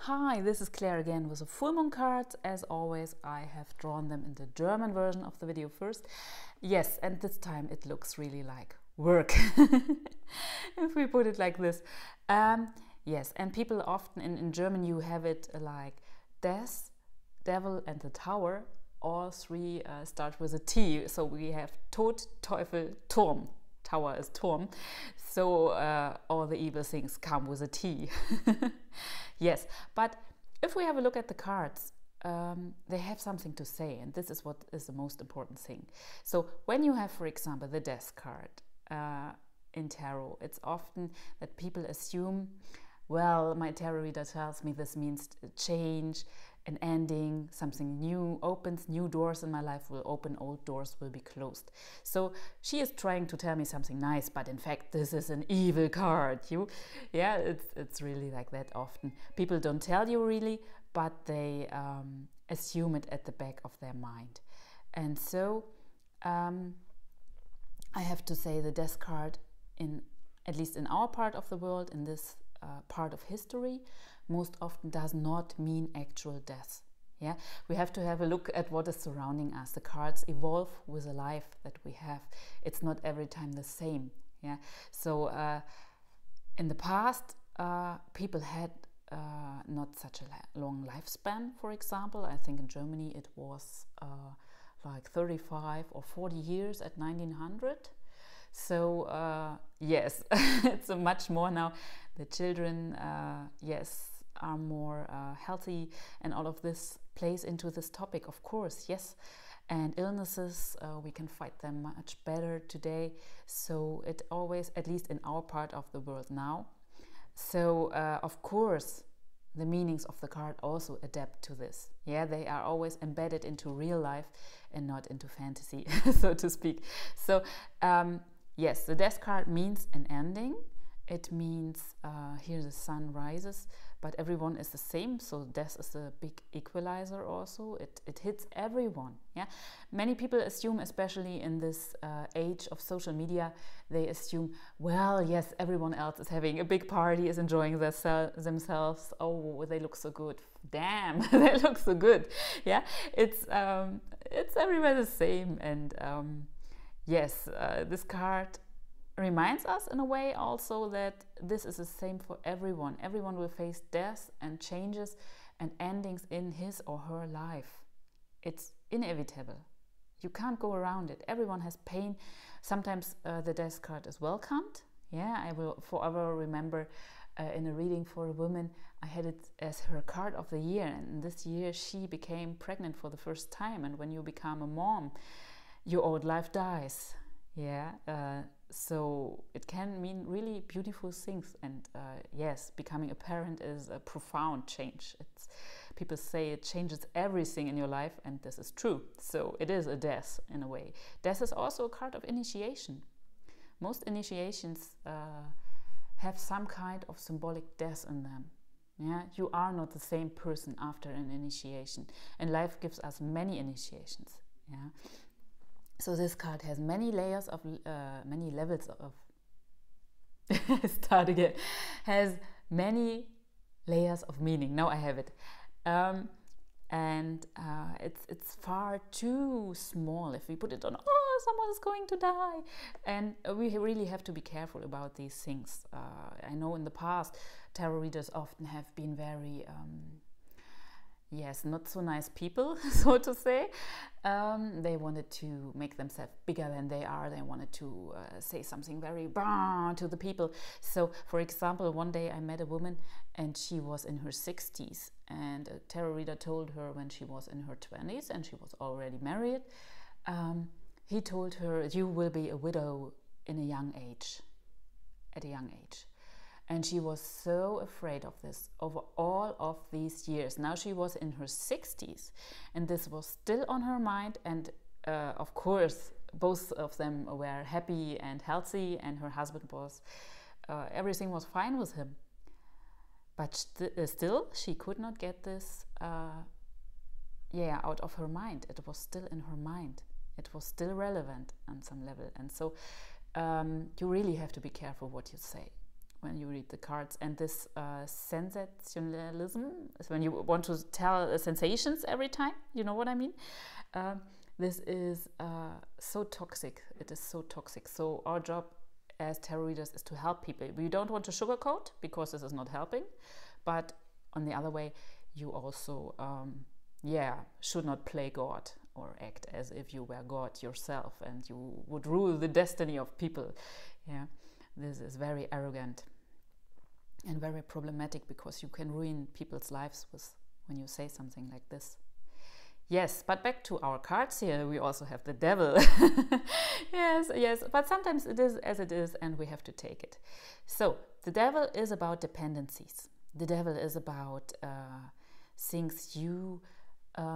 Hi, this is Claire again with the full moon cards. As always, I have drawn them in the German version of the video first. Yes, and this time it looks really like work, if we put it like this. Yes, and people often in German you have it like Death, Devil and the Tower. All three start with a T. So we have Tod, Teufel, Turm. Tower is Turm. So all the evil things come with a T. Yes, but if we have a look at the cards, they have something to say, and this is what is the most important thing. So when you have, for example, the Death card in tarot, it's often that people assume, well, my tarot reader tells me this means change, an ending, something new opens, new doors in my life will open, old doors will be closed. So she is trying to tell me something nice, but in fact this is an evil card. Yeah, it's really like that often. People don't tell you really, but they assume it at the back of their mind. And so I have to say the Death card, at least in our part of the world, in this part of history, most often does not mean actual death. Yeah, we have to have a look at what is surrounding us. The cards evolve with the life that we have. It's not every time the same. Yeah, so in the past, people had not such a long lifespan. For example, I think in Germany it was like 35 or 40 years at 1900. So yes, it's much more now. The children, yes, are more healthy, and all of this plays into this topic, of course, yes. And illnesses, we can fight them much better today. So it always, at least in our part of the world now. So of course, the meanings of the card also adapt to this. Yeah, they are always embedded into real life and not into fantasy, so to speak. So yes, the Death card means an ending. It means here the sun rises, but everyone is the same. So death is a big equalizer also. It hits everyone. Yeah, many people assume, especially in this age of social media, they assume, well, yes, everyone else is having a big party, is enjoying themselves. Oh, they look so good. Damn, they look so good. Yeah, it's everywhere the same. And yes, this card reminds us in a way also that this is the same for everyone. Everyone will face death and changes and endings in his or her life. It's inevitable. You can't go around it. Everyone has pain. Sometimes the Death card is welcomed. Yeah, I will forever remember in a reading for a woman, I had it as her card of the year, and this year she became pregnant for the first time. And when you become a mom, your old life dies. Yeah, so it can mean really beautiful things, and yes, becoming a parent is a profound change. People say it changes everything in your life, and this is true. So it is a death in a way. Death is also a card of initiation. Most initiations have some kind of symbolic death in them. Yeah, you are not the same person after an initiation, and life gives us many initiations. Yeah. So this card has many layers of, many levels of, start again, has many layers of meaning. Now I have it. And it's far too small if we put it on, oh, someone is going to die. And we really have to be careful about these things. I know in the past, tarot readers often have been very... yes, not so nice people, so to say. They wanted to make themselves bigger than they are. They wanted to say something very bah to the people. So, for example, one day I met a woman and she was in her 60s. And a tarot reader told her when she was in her 20s and she was already married, he told her, you will be a widow in a young age, at a young age. And she was so afraid of this over all of these years. Now she was in her 60s and this was still on her mind. And of course, both of them were happy and healthy, and her husband was, everything was fine with him. But still, she could not get this out of her mind. It was still in her mind. It was still relevant on some level. And so you really have to be careful what you say. when you read the cards. And this sensationalism is when you want to tell sensations every time, you know what I mean? This is so toxic. It is so toxic. So our job as tarot readers is to help people. We don't want to sugarcoat, because this is not helping. But on the other way, you also should not play God or act as if you were God yourself and you would rule the destiny of people. Yeah, this is very arrogant and very problematic, because you can ruin people's lives when you say something like this. Yes, but back to our cards here, we also have the devil. yes, but sometimes it is as it is, and we have to take it. So the devil is about dependencies. The devil is about things you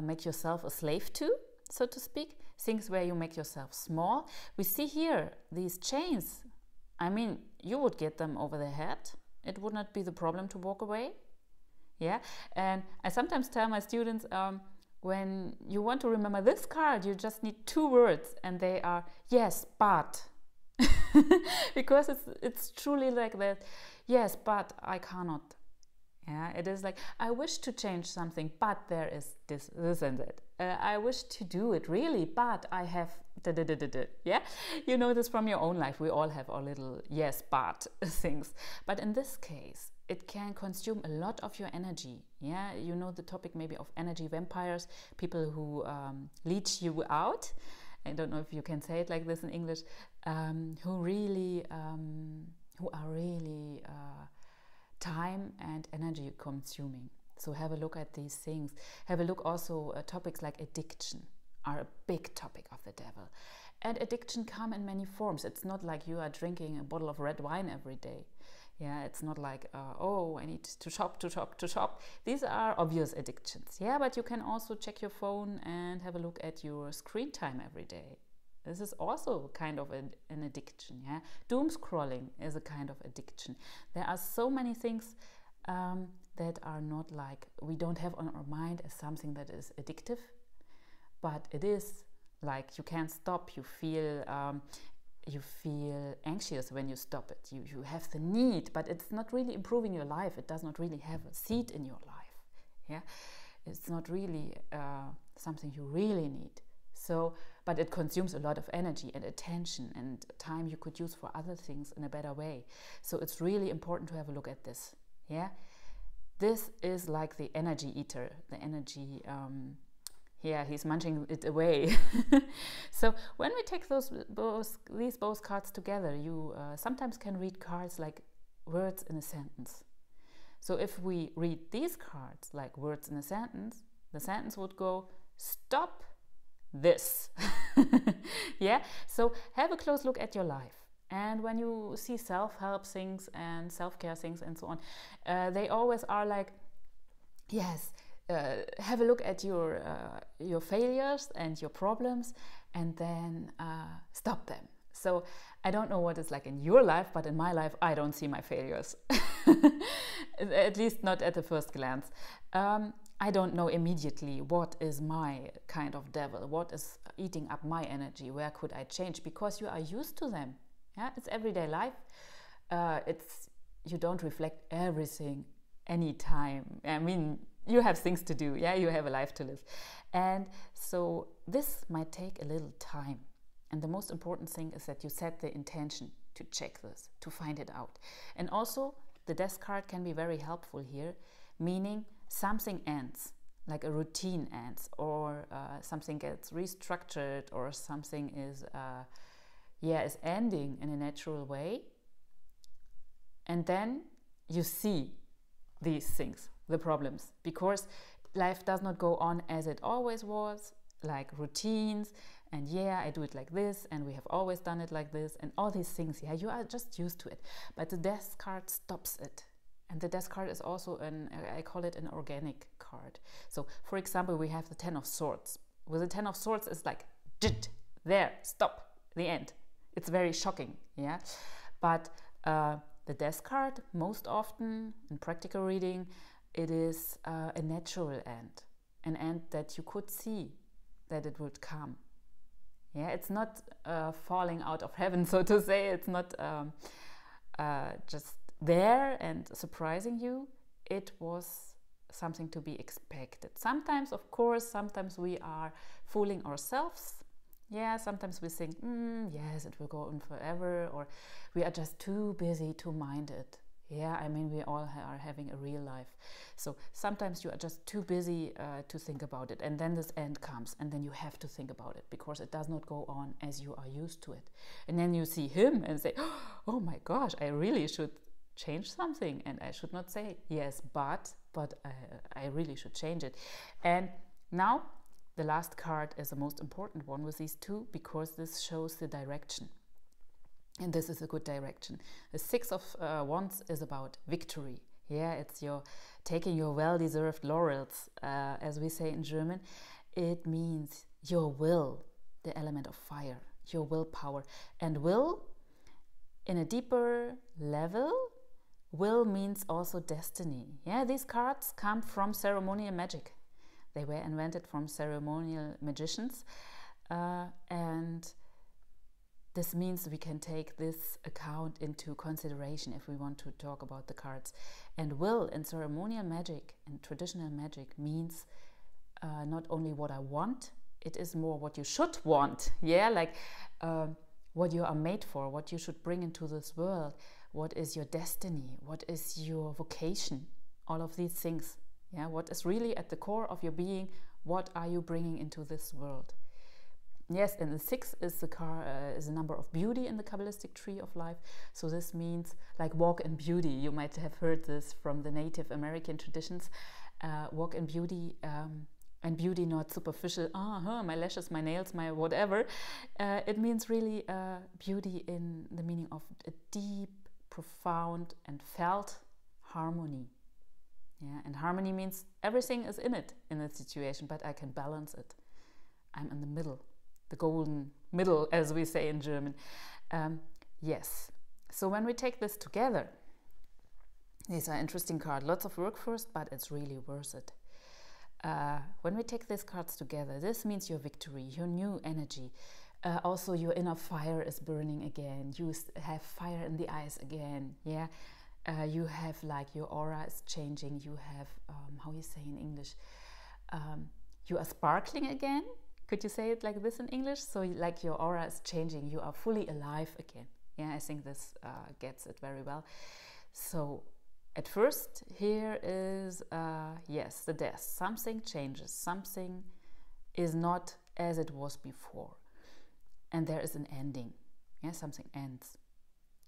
make yourself a slave to, so to speak, things where you make yourself small. We see here these chains. I mean, you would get them over the head. It would not be the problem to walk away. Yeah, and I sometimes tell my students, when you want to remember this card, you just need 2 words, and they are yes, but. Because it's truly like that. Yes, but I cannot. Yeah, it is like, I wish to change something, but there is this and that. I wish to do it really, but I have yeah, you know this from your own life. We all have our little yes, but things. But in this case, it can consume a lot of your energy. Yeah, you know the topic maybe of energy vampires, people who leech you out. I don't know if you can say it like this in English. Who are really time and energy consuming. So have a look at these things. Have a look also at topics like addiction are a big topic of the devil. And addiction come in many forms. It's not like you are drinking a bottle of red wine every day. Yeah, it's not like, oh, I need to shop. These are obvious addictions. Yeah, but you can also check your phone and have a look at your screen time every day. This is also kind of an addiction. Yeah, doom scrolling is a kind of addiction. There are so many things that are not like, we don't have on our mind as something that is addictive, but it is like you can't stop. You feel anxious when you stop it. You have the need, but it's not really improving your life. It does not really have a seat in your life. Yeah, it's not really something you really need. So, but it consumes a lot of energy and attention and time you could use for other things in a better way. So it's really important to have a look at this. Yeah, this is like the energy eater, the energy. He's munching it away. So when we take these both cards together, you sometimes can read cards like words in a sentence. So if we read these cards like words in a sentence, the sentence would go, stop this. Yeah, so have a close look at your life. And when you see self-help things and self-care things and so on, they always are like, yes, have a look at your failures and your problems, and then stop them. So I don't know what it's like in your life, but in my life, I don't see my failures. At least not at the first glance. I don't know immediately what is my kind of devil, what is eating up my energy, where could I change, because you are used to them. Yeah, it's everyday life. You don't reflect everything anytime. I mean, you have things to do. Yeah, you have a life to live, and so this might take a little time. And the most important thing is that you set the intention to check this, to find it out. And also, the Death card can be very helpful here, meaning something ends, like a routine ends, or something gets restructured, or something is ending in a natural way. And then you see these things, the problems, because life does not go on as it always was, like routines, and I do it like this, and we have always done it like this, and all these things. Yeah, you are just used to it. But the Death card stops it. And the Death card is also I call it an organic card. So, for example, we have the Ten of Swords. With the Ten of Swords, it's like, there, stop, the end. It's very shocking, yeah? But the Death card, most often, in practical reading, it is a natural end. An end that you could see that it would come. Yeah, it's not falling out of heaven, so to say. It's not just there and surprising you, it was something to be expected. Sometimes, of course, sometimes we are fooling ourselves. Yeah, sometimes we think, yes, it will go on forever, or we are just too busy to mind it. Yeah, I mean, we all are having a real life. So sometimes you are just too busy to think about it. And then this end comes, and then you have to think about it because it does not go on as you are used to it. And then you see him and say, oh my gosh, I really should change something. And I should not say, yes, but I really should change it. And now the last card is the most important one with these two, because this shows the direction. And this is a good direction. The Six of Wands is about victory. Yeah, it's your taking your well-deserved laurels, as we say in German. It means your will, the element of fire, your willpower. And will, in a deeper level, will means also destiny. Yeah, these cards come from ceremonial magic. They were invented from ceremonial magicians, and this means we can take this account into consideration if we want to talk about the cards. And will in ceremonial magic and traditional magic means not only what I want, it is more what you should want. Yeah, like what you are made for, what you should bring into this world, what is your destiny, what is your vocation, all of these things. Yeah, what is really at the core of your being, what are you bringing into this world? Yes, and the 6 is the number of beauty in the Kabbalistic tree of life. So this means like walk in beauty. You might have heard this from the Native American traditions. Walk in beauty, and beauty not superficial. My lashes, my nails, my whatever. It means really beauty in the meaning of a deep, profound, and felt harmony. Yeah, and harmony means everything is in it in a situation, but I can balance it. I'm in the middle. The golden middle, as we say in German. Yes. So when we take this together, these are interesting cards. Lots of work first, but it's really worth it. When we take these cards together, this means your victory, your new energy. Also, your inner fire is burning again. You have fire in the eyes again. Yeah. You have like your aura is changing. You have, how you say in English? You are sparkling again. Could you say it like this in English? So like your aura is changing, you are fully alive again. Yeah, I think this gets it very well. So at first here is, yes, the death. Something changes, something is not as it was before. And there is an ending. Yeah, something ends,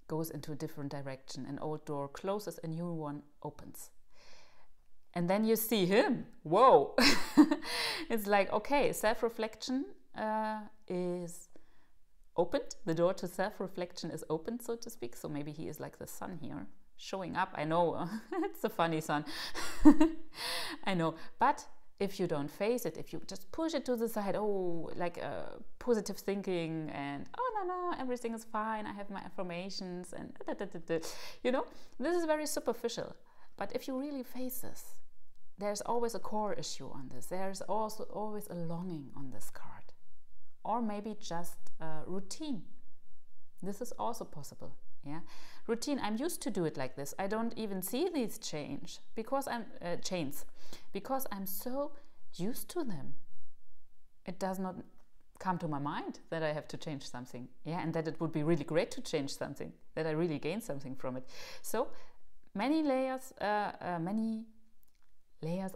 goes into a different direction. An old door closes, a new one opens. And then you see him. Whoa! It's like, okay, self-reflection is opened. The door to self-reflection is opened, so to speak. So maybe he is like the sun here, showing up. I know, it's a funny sun. I know. But if you don't face it, if you just push it to the side, like positive thinking and, no, everything is fine, I have my affirmations and you know, this is very superficial. But if you really face this, there's always a core issue on this. There's also always a longing on this card. Or maybe just routine. This is also possible. Yeah, routine. I'm used to do it like this. I don't even see these chains because I'm so used to them. It does not come to my mind that I have to change something. Yeah, and that it would be really great to change something, that I really gain something from it. So many layers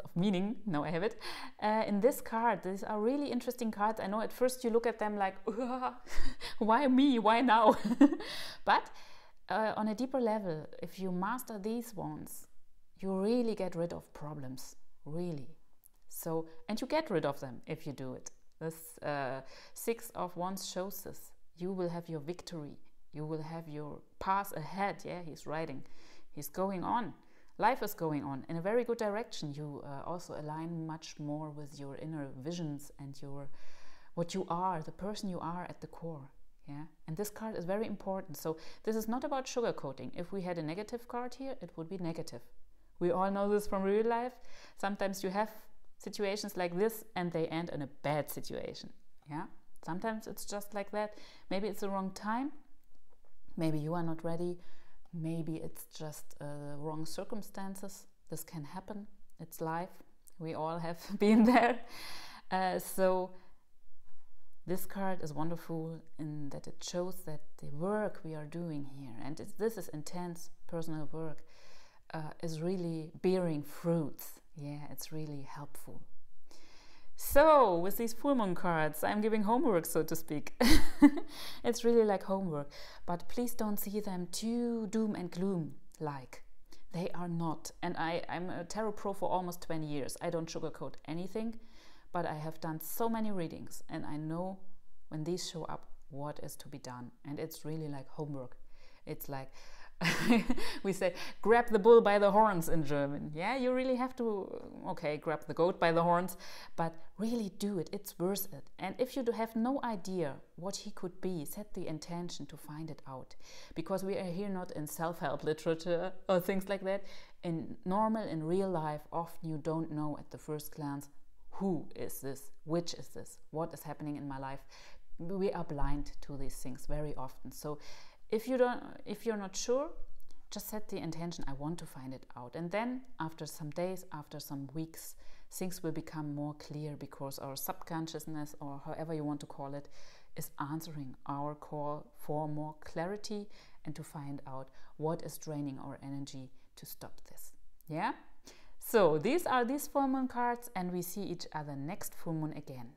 of meaning. Now I have it in this card. These are really interesting cards. I know at first you look at them like, why me? Why now? But on a deeper level, if you master these ones, you really get rid of problems. Really. So, and you get rid of them if you do it. This 6 of Wands shows this. You will have your victory. You will have your path ahead. Yeah, he's riding. He's going on. Life is going on in a very good direction. You also align much more with your inner visions and what you are, the person you are at the core. Yeah, and this card is very important. So this is not about sugarcoating. If we had a negative card here, it would be negative. We all know this from real life. Sometimes you have situations like this and they end in a bad situation. Yeah, sometimes it's just like that. Maybe it's the wrong time. Maybe you are not ready. Maybe it's just wrong circumstances. This can happen. It's life. We all have been there. So this card is wonderful in that it shows that the work we are doing here, and this is intense personal work, is really bearing fruits. Yeah, it's really helpful. So with these full moon cards, I'm giving homework, so to speak. It's really like homework, but please don't see them too doom and gloom like. They are not. And I'm a tarot pro for almost 20 years. I don't sugarcoat anything, but I have done so many readings, and I know when these show up what is to be done. And it's really like homework. It's like we say, grab the bull by the horns in German. Yeah, you really have to, okay, grab the goat by the horns, but really do it. It's worth it. And if you have no idea what he could be, set the intention to find it out. Because we are here not in self-help literature or things like that. In real life, often you don't know at the first glance, who is this? Which is this? What is happening in my life? We are blind to these things very often. So if you're not sure, just set the intention, I want to find it out. And then after some days, after some weeks, things will become more clear, because our subconsciousness, or however you want to call it, is answering our call for more clarity and to find out what is draining our energy to stop this. Yeah? So these are these full moon cards, and we see each other next full moon again.